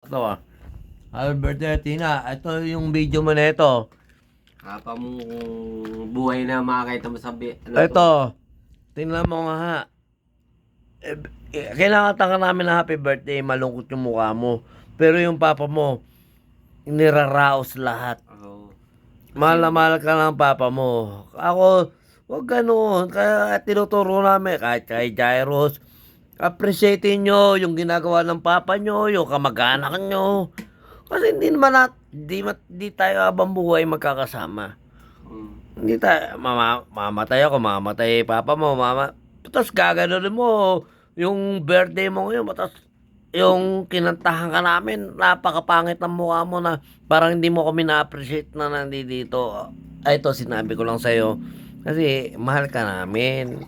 Ito Happy birthday, Tina. Ito yung video mo na ito. Habang buhay na makakita mo ano to? Ito. Tingnan mo nga ha. Kinakanta ka namin na happy birthday, malungkot yung mukha mo. Pero yung papa mo, niraraos lahat. Oo. Mahal na mahal ka ng papa mo. Ako, wag ganun. Kaya tinuturo namin, kahit kay Jairus, appreciate nyo yung ginagawa ng papa nyo, yung kamag-anak nyo. Kasi hindi naman di tayo habang buhay magkakasama. Hindi tayo, mamatay ako, mamatay papa mo, tapos gaganunin mo, yung birthday mo ngayon, tapos yung kinantahan ka namin, napakapangit ng mukha mo na parang hindi mo kami na-appreciate na nandito. Ay, ito, sinabi ko lang sa'yo. Kasi mahal ka namin.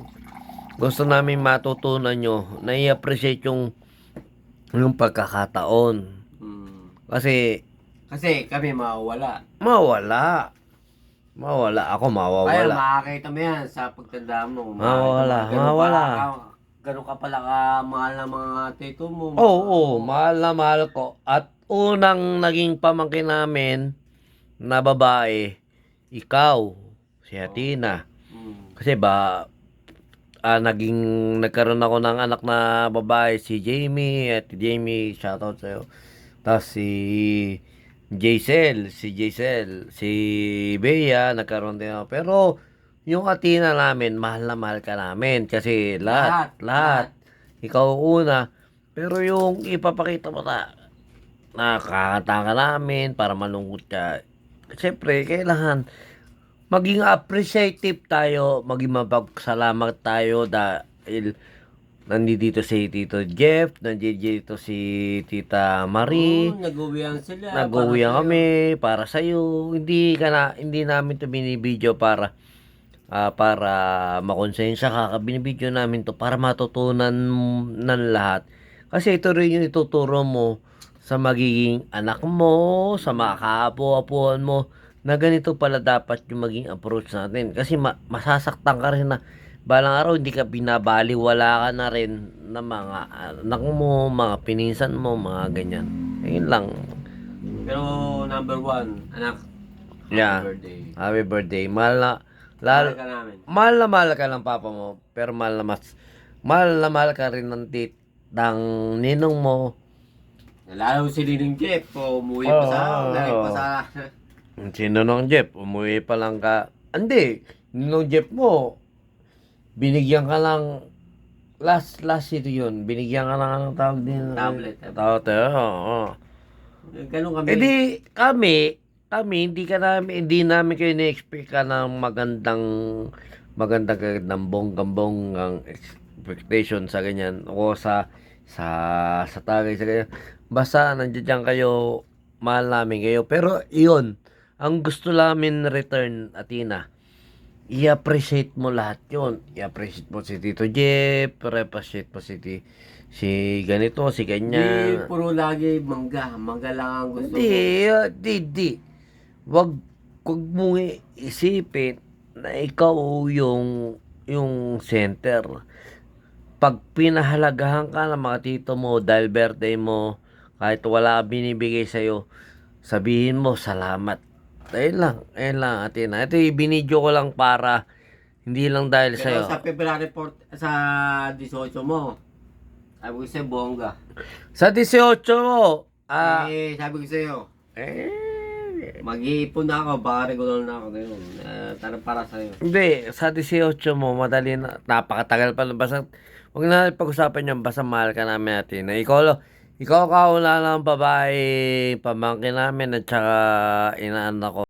Gusto namin matutunan nyo na i-appreciate yung pagkakataon. Kasi kami mawawala. mawala. Ako Kaya mawawala. makakita mo yan sa pagtanda mo. Mawala. Ganun ka pala ka mahal ng mga tito mo. Oo, mahal na mahal ko. At unang naging pamangkin namin na babae, ikaw, si Athena. Kasi nagkaroon ako ng anak na babae, si Jamie. At Jamie, shoutout sa'yo. Tapos si Jaisel, si Bea, nagkaroon din ako. Pero yung Athena namin, mahal na mahal ka namin. Kasi lahat. Ikaw una. Pero yung ipapakita mo na kakanta ka namin para malungkot ka. Siyempre, kailangan maging appreciative tayo, maging mapagsalamat tayo dahil nandito si Tito Jeff, nandito si Tita Marie. Nag-uwihan sila. Nag-uwihan kami para sa iyo. Hindi namin 'to binibidyo para makonsensya ka. Binibidyo namin 'to para matutunan ng lahat. Kasi ito rin yung ituturo mo sa magiging anak mo, sa mga kaapo-apuan mo, na ganito pala dapat yung maging approach natin. Kasi masasaktan ka rin na balang araw hindi ka binabaliwala ka na rin ng mga anak mo, mga pininsan mo, mga ganyan. Ayun lang. Pero number 1, anak. Yeah. Happy birthday. Happy birthday. Mahal ka namin. Mahal ka ng papa mo, pero mahal na mahal ka rin ng ninong mo. Lalo si Ninong Jeff, umuwi pa sa galing pa sa... Sino nung Jeff? Umuwi pa lang ka. Hindi. Ninong Jeff mo, binigyan ka lang last year yun. Binigyan ka lang ng tawag din. Tablet. Oo. Ganun kami. Kami, hindi namin kayo na-expect ka ng magandang bonggang expectation sa ganyan o sa tagay sa ganyan. Basta nandiyan kayo, mahal namin kayo. Pero iyon, ang gusto namin return, Athena, i-appreciate mo lahat yun. I-appreciate mo si Tito Jeff, i-appreciate mo si ganito, si ganyan. Hindi puro lagi mangga lang ang gusto mo. Hindi. Wag mong isipin na ikaw yung center. Pag pinahalagahan ka ng mga tito mo dahil birthday mo, kahit wala binibigay sa'yo, sabihin mo salamat. Ayun lang, Athena. Ito ibinidyo ko lang para hindi lang dahil Pero sa'yo. sa February 4, sa 18 mo, sabi ko sa'yo, bongga. Sa 18 mo, Sabi ko sa'yo, mag-iipon na ako, baka regular na ako ngayon. Tanong para sa'yo. Hindi, sa 18 mo, madali na, napakatagal pa na. Basta, huwag na pag-usapan yung basta mahal ka namin natin. Ikaw kauna ng babae, pamangkin namin at saka inaanak ko.